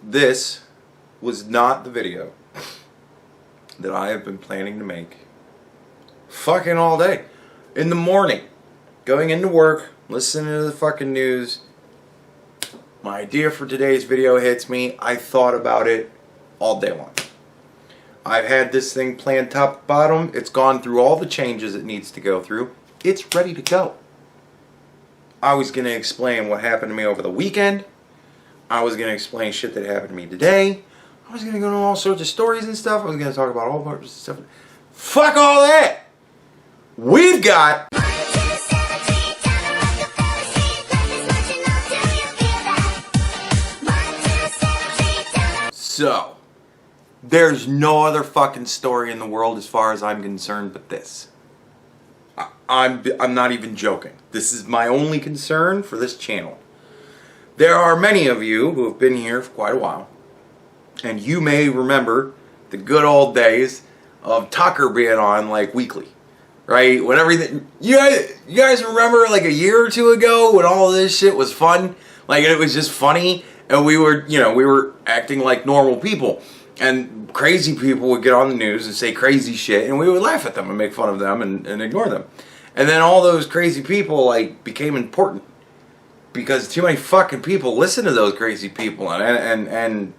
This was not the video that I have been planning to make fucking all day. In the morning, going into work, listening to the fucking news, my idea for today's video hits me. I thought about it all day long. I've had this thing planned top to bottom. It's gone through all the changes it needs to go through. It's ready to go. I was going to explain what happened to me over the weekend. I was going to explain shit that happened to me today. I was going to go into all sorts of stories and stuff. I was going to talk about all sorts of stuff. Fuck all that! We've got... So, there's no other fucking story in the world as far as I'm concerned but this. I'm not even joking. This is my only concern for this channel. There are many of you who have been here for quite a while, and you may remember the good old days of Tucker being on like weekly, right? When everything, you guys remember like a year or two ago when all of this shit was fun, like it was just funny, and we were acting like normal people, and crazy people would get on the news and say crazy shit, and we would laugh at them and make fun of them and ignore them, and then all those crazy people like became important. Because too many fucking people listen to those crazy people, and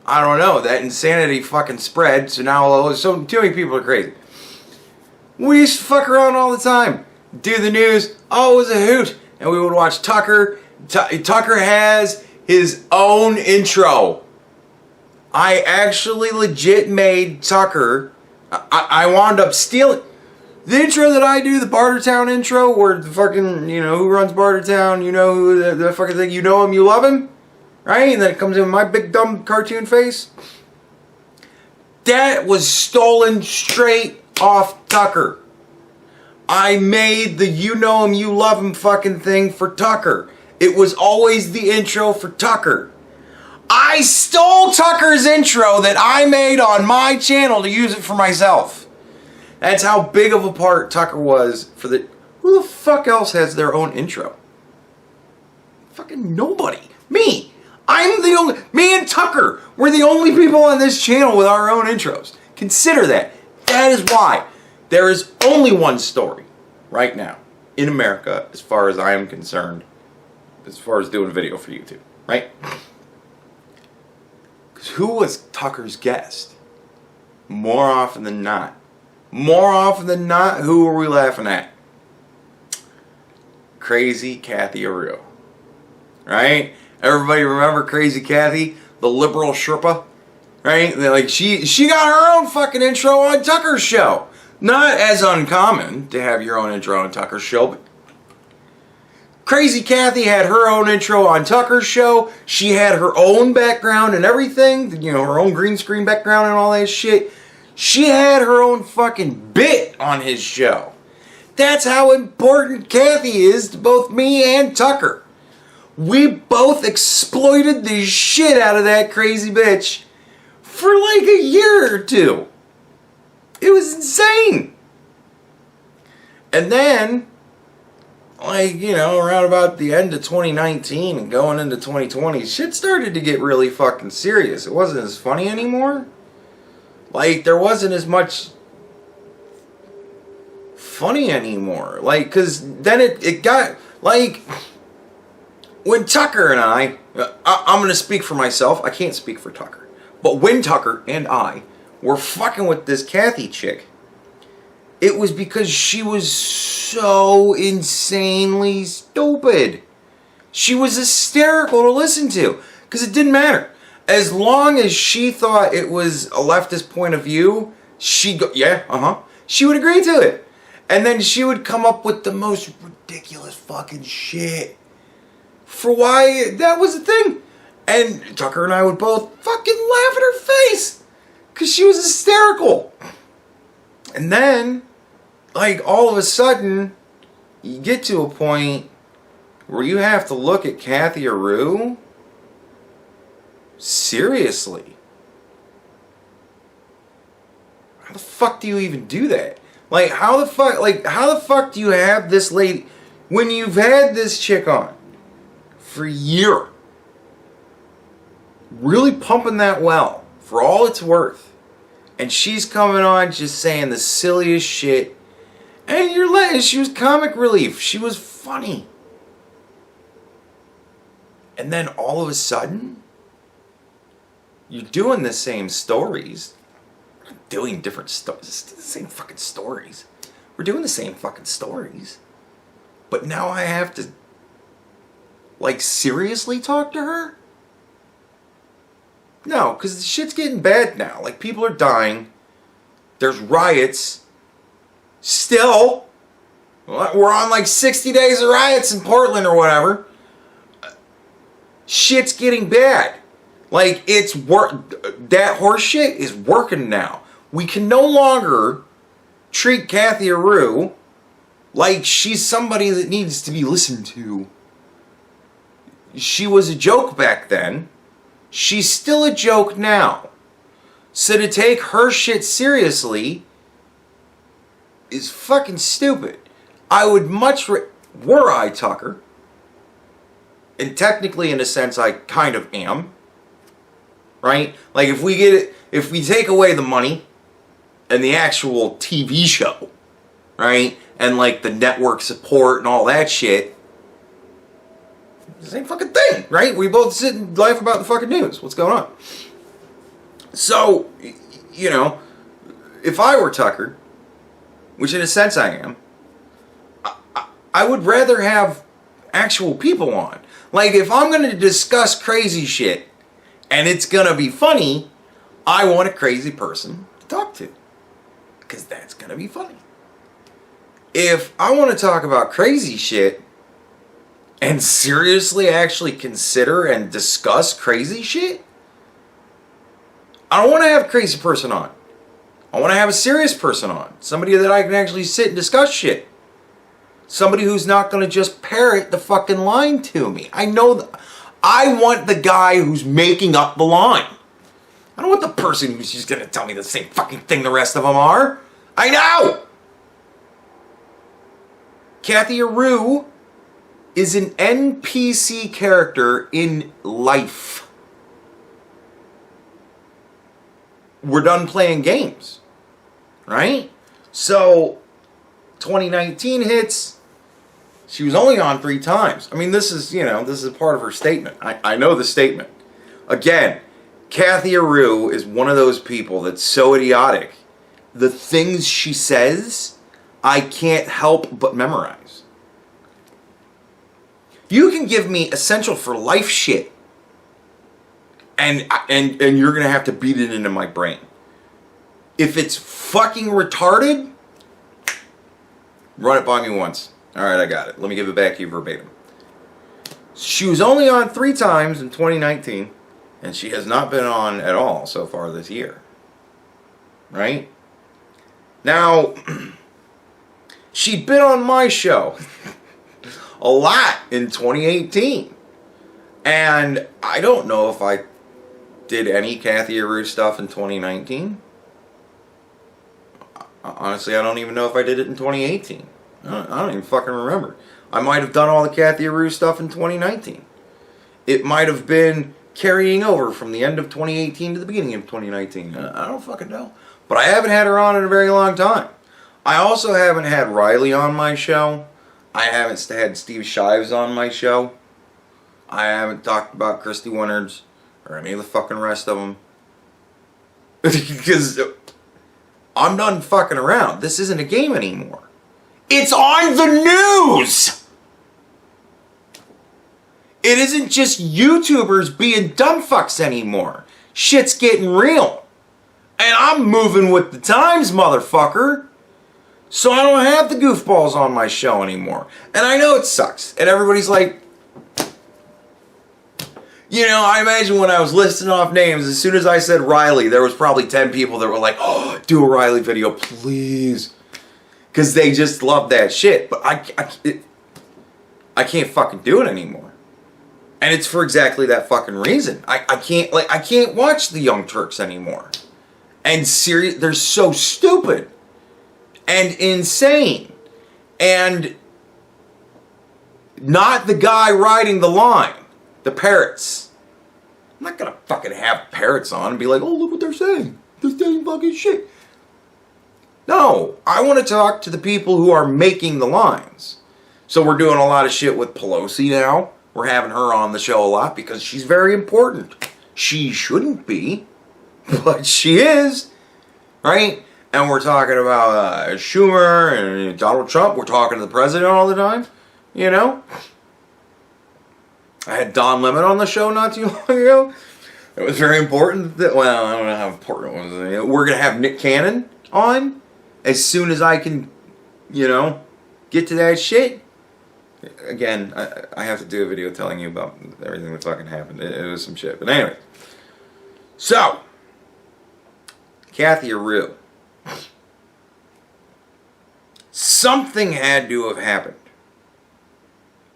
I don't know, that insanity fucking spread, so now too many people are crazy. We used to fuck around all the time, do the news, oh it was a hoot, and we would watch Tucker. Tucker has his own intro. I actually legit made Tucker, I wound up stealing... The intro that I do, the Bartertown intro, where the fucking, who runs Bartertown, who the fucking thing, you know him, you love him, right? And then it comes in with my big dumb cartoon face. That was stolen straight off Tucker. I made the you know him, you love him fucking thing for Tucker. It was always the intro for Tucker. I stole Tucker's intro that I made on my channel to use it for myself. That's how big of a part Tucker was for the... Who the fuck else has their own intro? Fucking nobody. Me. I'm the only... Me and Tucker. We're the only people on this channel with our own intros. Consider that. That is why there is only one story right now in America as far as I am concerned, as far as doing a video for YouTube. Right? Because who was Tucker's guest? More often than not. More often than not, who are we laughing at? Crazy Kathy Aru. Right? Everybody remember Crazy Kathy? The liberal Sherpa? Right? Like she got her own fucking intro on Tucker's show. Not as uncommon to have your own intro on Tucker's show, but Crazy Kathy had her own intro on Tucker's show. She had her own background and everything. Her own green screen background and all that shit. She had her own fucking bit on his show. That's how important Kathy is to both me and Tucker. We both exploited the shit out of that crazy bitch for like a year or two. It was insane. And then, around about the end of 2019 and going into 2020, shit started to get really fucking serious. It wasn't as funny anymore. Like, there wasn't as much funny anymore. Like, because then it got, like, when Tucker and I'm going to speak for myself. I can't speak for Tucker. But when Tucker and I were fucking with this Kathy chick, it was because she was so insanely stupid. She was hysterical to listen to. Because it didn't matter. As long as she thought it was a leftist point of view, she would agree to it. And then she would come up with the most ridiculous fucking shit for why that was a thing. And Tucker and I would both fucking laugh at her face because she was hysterical. And then, like, all of a sudden, you get to a point where you have to look at Kathy Aru seriously. How the fuck do you even do that? Like, how the fuck do you have this lady when you've had this chick on for a year? really pumping that well for all it's worth. And she's coming on just saying the silliest shit. And you're letting, she was comic relief. She was funny. And then all of a sudden, you're doing the same stories. We're not doing different stories. It's the same fucking stories. We're doing the same fucking stories. But now I have to, like, seriously talk to her? No, because the shit's getting bad now. Like, people are dying. There's riots. Still. We're on like 60 days of riots in Portland or whatever. Shit's getting bad. Like, it's that horse shit is working now. We can no longer treat Kathy Arue like she's somebody that needs to be listened to. She was a joke back then. She's still a joke now. So to take her shit seriously is fucking stupid. I would much were I Tucker, and technically in a sense I kind of am, right? Like if we take away the money and the actual TV show, right? And like the network support and all that shit, same fucking thing, right? We both sit and laugh about the fucking news. What's going on? So, you know, if I were Tucker, which in a sense I am, I would rather have actual people on. Like, if I'm going to discuss crazy shit and it's going to be funny, I want a crazy person to talk to. Because that's going to be funny. If I want to talk about crazy shit and seriously actually consider and discuss crazy shit, I don't want to have a crazy person on. I want to have a serious person on. Somebody that I can actually sit and discuss shit. Somebody who's not going to just parrot the fucking line to me. I want the guy who's making up the line. I don't want the person who's just going to tell me the same fucking thing the rest of them are. I know! Kathy Arue is an NPC character in life. We're done playing games. Right? So, 2019 hits. She was only on 3 times. I mean, this is part of her statement. I know the statement. Again, Kathy Arue is one of those people that's so idiotic. The things she says, I can't help but memorize. You can give me essential for life shit, and you're gonna have to beat it into my brain. If it's fucking retarded, run it by me once. Alright, I got it. Let me give it back to you verbatim. She was only on 3 times in 2019, and she has not been on at all so far this year. Right? Now, she'd been on my show a lot in 2018. And I don't know if I did any Kathy Arue stuff in 2019. Honestly, I don't even know if I did it in 2018. I don't even fucking remember. I might have done all the Kathy Arue stuff in 2019. It might have been carrying over from the end of 2018 to the beginning of 2019. I don't fucking know. But I haven't had her on in a very long time. I also haven't had Riley on my show. I haven't had Steve Shives on my show. I haven't talked about Christy Winards or any of the fucking rest of them. Because I'm done fucking around. This isn't a game anymore. It's on the news! It isn't just YouTubers being dumb fucks anymore. Shit's getting real. And I'm moving with the times, motherfucker. So I don't have the goofballs on my show anymore. And I know it sucks. And everybody's like, you know, I imagine when I was listing off names, as soon as I said Riley, there was probably 10 people that were like, oh, do a Riley video, please. Because they just love that shit. But I can't fucking do it anymore. And it's for exactly that fucking reason. I can't watch the Young Turks anymore. And they're so stupid. And insane. And not the guy riding the line. The parrots. I'm not gonna fucking have parrots on and be like, oh, look what they're saying. They're saying fucking shit. No, I want to talk to the people who are making the lines. So we're doing a lot of shit with Pelosi now. We're having her on the show a lot because she's very important. She shouldn't be, but she is, right? And we're talking about Schumer and Donald Trump. We're talking to the president all the time, you know? I had Don Lemon on the show not too long ago. It was very important that, well, I don't know how important it was. We're going to have Nick Cannon on as soon as I can, you know, get to that shit. Again, I have to do a video telling you about everything that fucking happened. It was some shit. But anyway. So, Kathy Arue. Something had to have happened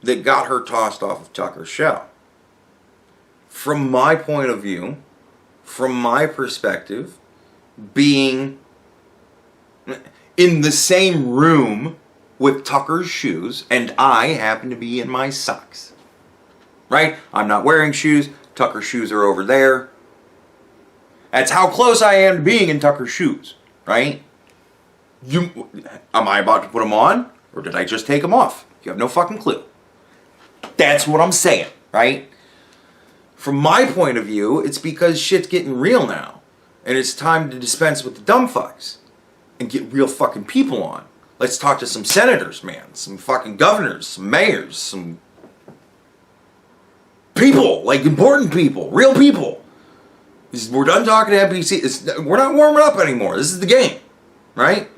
that got her tossed off of Tucker's show. From my point of view, from my perspective, being in the same room with Tucker's shoes, and I happen to be in my socks. Right? I'm not wearing shoes. Tucker's shoes are over there. That's how close I am to being in Tucker's shoes. Right? Am I about to put them on? Or did I just take them off? You have no fucking clue. That's what I'm saying. Right? From my point of view, it's because shit's getting real now. And it's time to dispense with the dumb fucks. And get real fucking people on. Let's talk to some senators, man. Some fucking governors, some mayors, some people, like important people, real people. We're done talking to NPC. We're not warming up anymore. This is the game, right?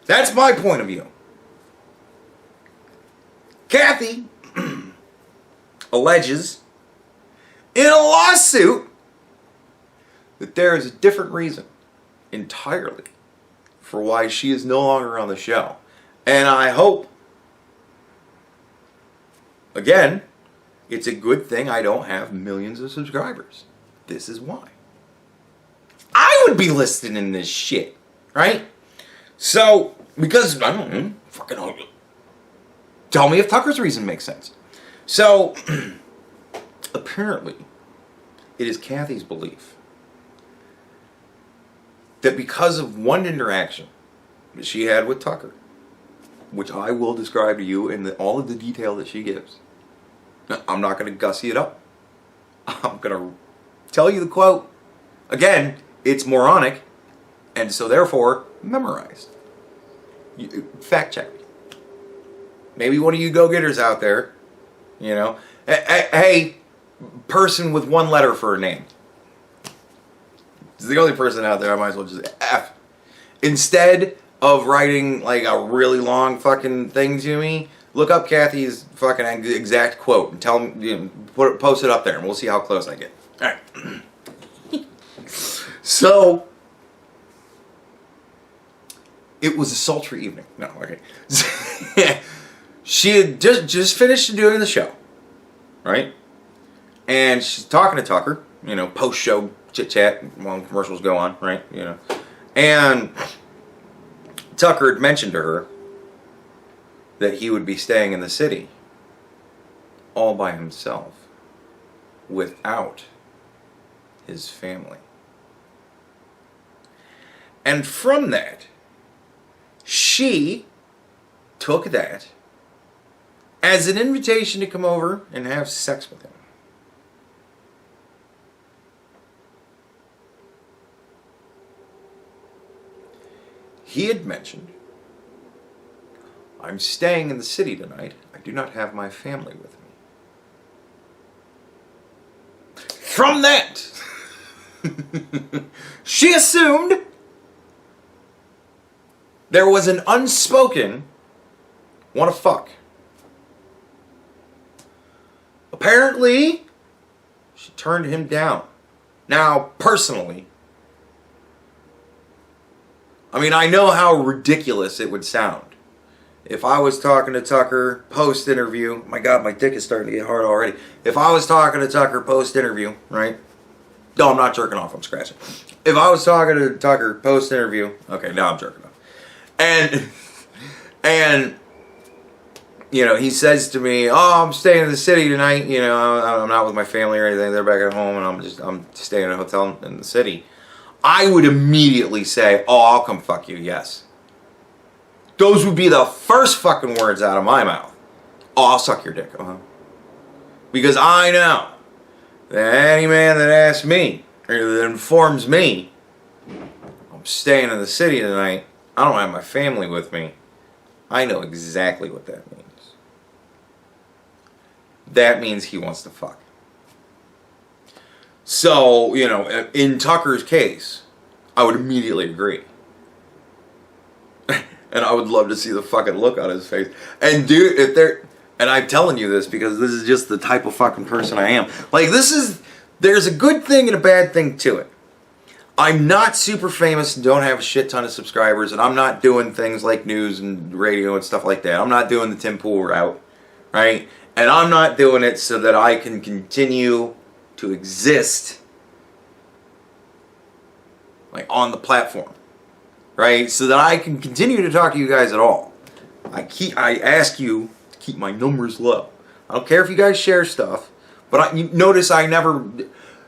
That's my point of view. Kathy alleges in a lawsuit that there is a different reason entirely for why she is no longer on the show. And I hope, again, it's a good thing I don't have millions of subscribers. This is why. I would be listed in this shit, right? So, because, I don't know, fucking tell me if Tucker's reason makes sense. So, apparently, it is Kathy's belief that because of one interaction that she had with Tucker, which I will describe to you in all of the detail that she gives. Now, I'm not going to gussy it up. I'm going to tell you the quote. Again, it's moronic, and so therefore, memorized. Fact check me. Maybe one of you go-getters out there, you know, hey, person with one letter for a name. It's the only person out there, I might as well just F. Instead of writing like a really long fucking thing to me, look up Kathy's fucking exact quote and tell me, you know, post it up there and we'll see how close I get. Alright. So, it was a sultry evening. No, okay. She had just finished doing the show, right? And she's talking to Tucker, you know, post-show chit-chat while commercials go on, right? You know. And Tucker had mentioned to her that he would be staying in the city all by himself without his family. And from that, she took that as an invitation to come over and have sex with him. He had mentioned, I'm staying in the city tonight. I do not have my family with me. From that, she assumed there was an unspoken wanna fuck. Apparently, she turned him down. Now, personally, I mean, I know how ridiculous it would sound if I was talking to Tucker post-interview. My God, my dick is starting to get hard already. If I was talking to Tucker post-interview, right? No, I'm not jerking off, I'm scratching. If I was talking to Tucker post-interview, okay, now I'm jerking off. And you know, he says to me, "Oh, I'm staying in the city tonight. You know, I'm not with my family or anything. They're back at home, and I'm staying in a hotel in the city." I would immediately say, "Oh, I'll come fuck you." Yes. Those would be the first fucking words out of my mouth. "Oh, I'll suck your dick." Because I know that any man that asks me or that informs me I'm staying in the city tonight, I don't have my family with me, I know exactly what that means. That means he wants to fuck. So, you know, in Tucker's case, I would immediately agree. And I would love to see the fucking look on his face. And dude, if they're... And I'm telling you this because this is just the type of fucking person I am. Like, this is... There's a good thing and a bad thing to it. I'm not super famous and don't have a shit ton of subscribers, and I'm not doing things like news and radio and stuff like that. I'm not doing the Tim Pool route, right? And I'm not doing it so that I can continue to exist, like, on the platform, right? So that I can continue to talk to you guys at all. I ask you to keep my numbers low. I don't care if you guys share stuff, but you notice I never...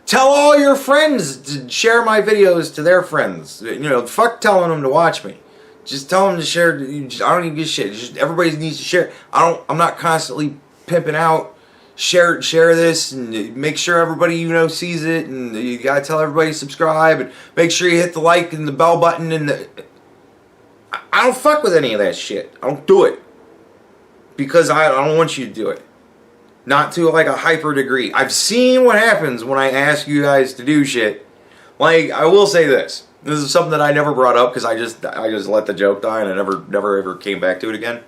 Tell all your friends to share my videos to their friends. You know, fuck telling them to watch me. Just tell them to share. I don't even give a shit. Just, everybody needs to share. I'm not constantly pimping out. Share this and make sure everybody you know sees it. And you gotta tell everybody to subscribe and make sure you hit the like and the bell button and the. I don't fuck with any of that shit. I don't do it because I don't want you to do it. Not to like a hyper degree. I've seen what happens when I ask you guys to do shit. Like, I will say this. This is something that I never brought up because I just let the joke die and I never ever came back to it again.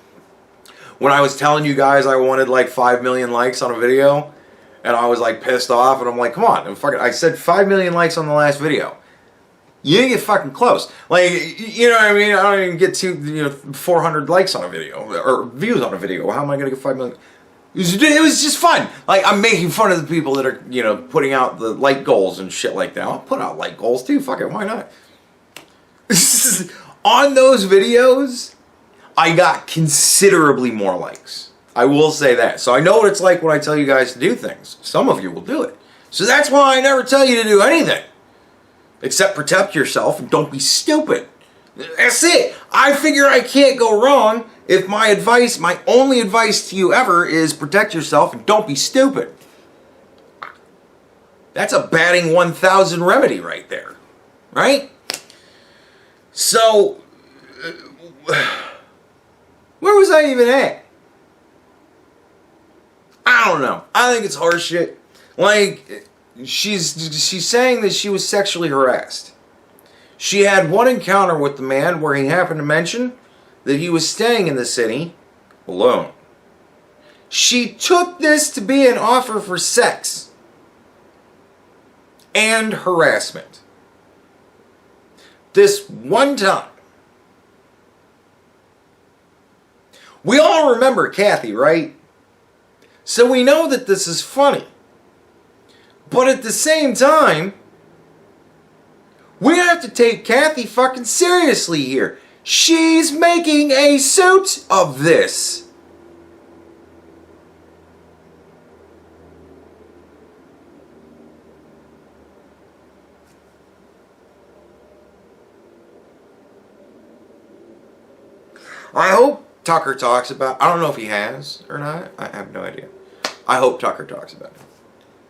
When I was telling you guys I wanted like 5 million likes on a video and I was like pissed off and I'm like, come on, I said 5 million likes on the last video. You didn't get fucking close. Like, you know what I mean? I don't even get 400 likes on a video or views on a video. How am I going to get 5 million? It was just fun. Like, I'm making fun of the people that are, you know, putting out the like goals and shit like that. I'll put out like goals too. Fuck it, why not? On those videos, I got considerably more likes. I will say that. So I know what it's like when I tell you guys to do things. Some of you will do it. So that's why I never tell you to do anything. Except protect yourself and don't be stupid. That's it. I figure I can't go wrong if my only advice to you ever is protect yourself and don't be stupid. That's a batting 1,000 remedy right there. Right? So, where was I even at? I don't know. I think it's horseshit. Like, she's saying that she was sexually harassed. She had one encounter with the man where he happened to mention that he was staying in the city alone. She took this to be an offer for sex and harassment. This one time. We all remember Kathy, right? So we know that this is funny. But at the same time, we have to take Kathy fucking seriously here. She's making a suit of this. I hope Tucker talks about... I don't know if he has or not. I have no idea. I hope Tucker talks about it.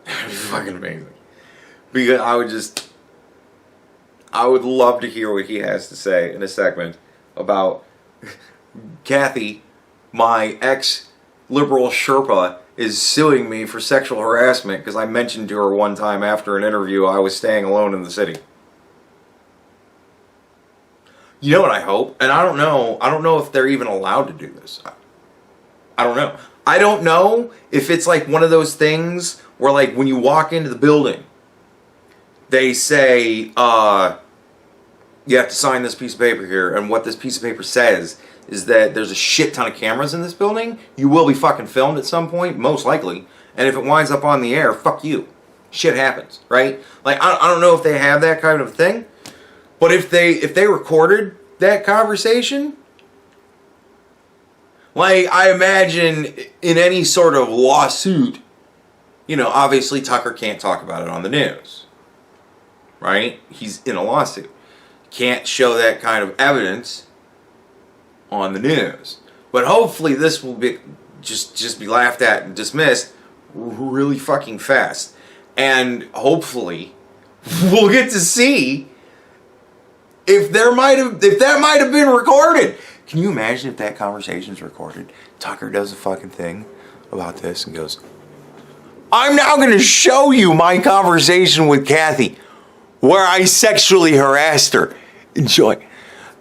That'd be fucking amazing. Because I would love to hear what he has to say in a segment about Kathy, my ex-liberal Sherpa, is suing me for sexual harassment because I mentioned to her one time after an interview I was staying alone in the city. You know what I hope? And I don't know if they're even allowed to do this. I don't know. I don't know if it's like one of those things where like when you walk into the building, they say, you have to sign this piece of paper here, and what this piece of paper says is that there's a shit ton of cameras in this building. You will be fucking filmed at some point, most likely, and if it winds up on the air, fuck you. Shit happens, right? Like, I don't know if they have that kind of thing, but if they recorded that conversation, Like, I imagine in any sort of lawsuit, you know, obviously Tucker can't talk about it on the news. Right? He's in a lawsuit. Can't show that kind of evidence on the news. But hopefully this will be just be laughed at and dismissed really fucking fast. And hopefully we'll get to see if that might have been recorded. Can you imagine if that conversation's recorded? Tucker does a fucking thing about this and goes, I'm now going to show you my conversation with Kathy where I sexually harassed her. Enjoy.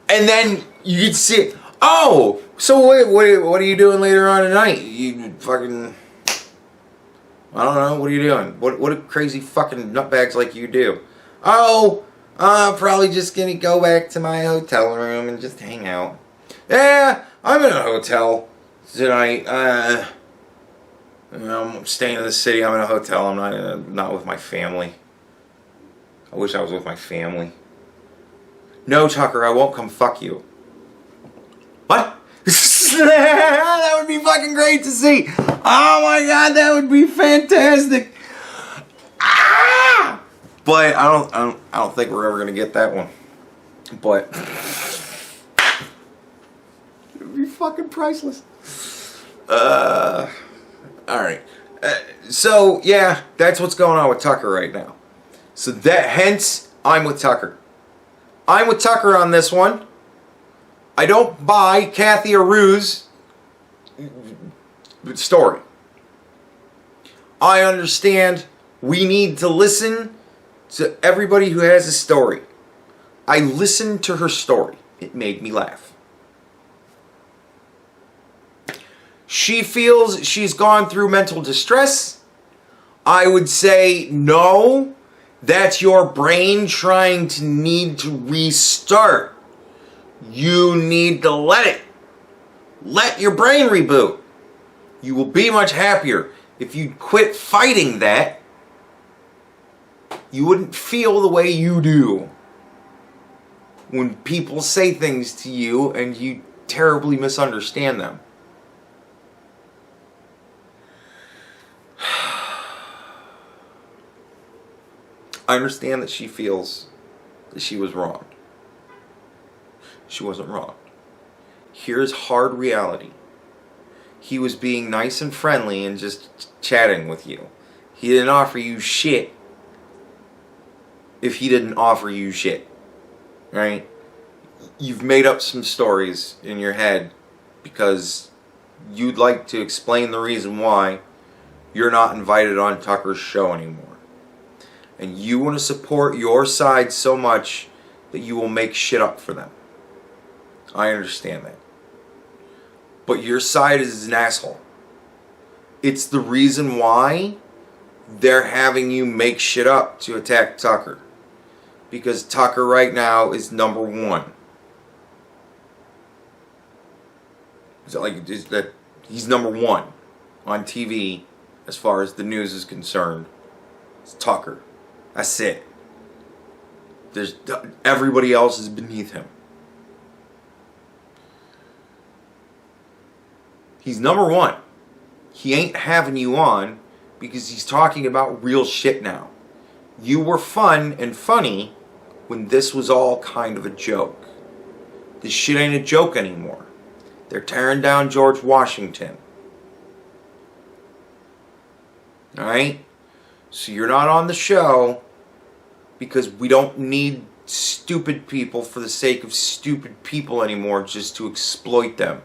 And then you'd see, oh, so what are you doing later on tonight? You fucking, I don't know, what are you doing? What do crazy fucking nutbags like you do? Oh, I'm probably just going to go back to my hotel room and just hang out. Yeah, I'm in a hotel tonight. I'm staying in the city. I'm in a hotel. I'm not with my family. I wish I was with my family. No, Tucker, I won't come fuck you. What? That would be fucking great to see. Oh my god, that would be fantastic. Ah! But I don't think we're ever gonna get that one. But it would be fucking priceless. Alright. So yeah, that's what's going on with Tucker right now. So that hence I'm with Tucker. I'm with Tucker on this one. I don't buy Kathy Aru's story. I understand we need to listen to everybody who has a story. I listened to her story. It made me laugh. She feels she's gone through mental distress. I would say no. That's your brain trying to need to restart. You need to let it. Let your brain reboot. You will be much happier. If you quit fighting that, you wouldn't feel the way you do when people say things to you and you terribly misunderstand them. I understand that she feels that she was wronged. She wasn't wrong. Here's hard reality. He was being nice and friendly and just chatting with you. He didn't offer you shit if he didn't offer you shit. Right? You've made up some stories in your head because you'd like to explain the reason why you're not invited on Tucker's show anymore. And you want to support your side so much that you will make shit up for them. I understand that. But your side is an asshole. It's the reason why they're having you make shit up to attack Tucker. Because Tucker right now is number one. He's number one on TV as far as the news is concerned. It's Tucker. That's it. Everybody else is beneath him. He's number one. He ain't having you on because he's talking about real shit now. You were fun and funny when this was all kind of a joke. This shit ain't a joke anymore. They're tearing down George Washington. Alright? So you're not on the show because we don't need stupid people for the sake of stupid people anymore just to exploit them.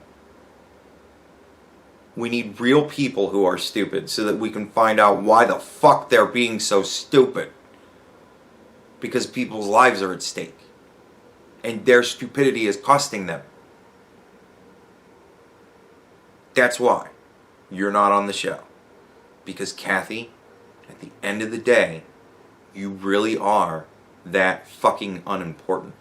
We need real people who are stupid so that we can find out why the fuck they're being so stupid. Because people's lives are at stake. And their stupidity is costing them. That's why you're not on the show. Because Kathy, at the end of the day, you really are that fucking unimportant.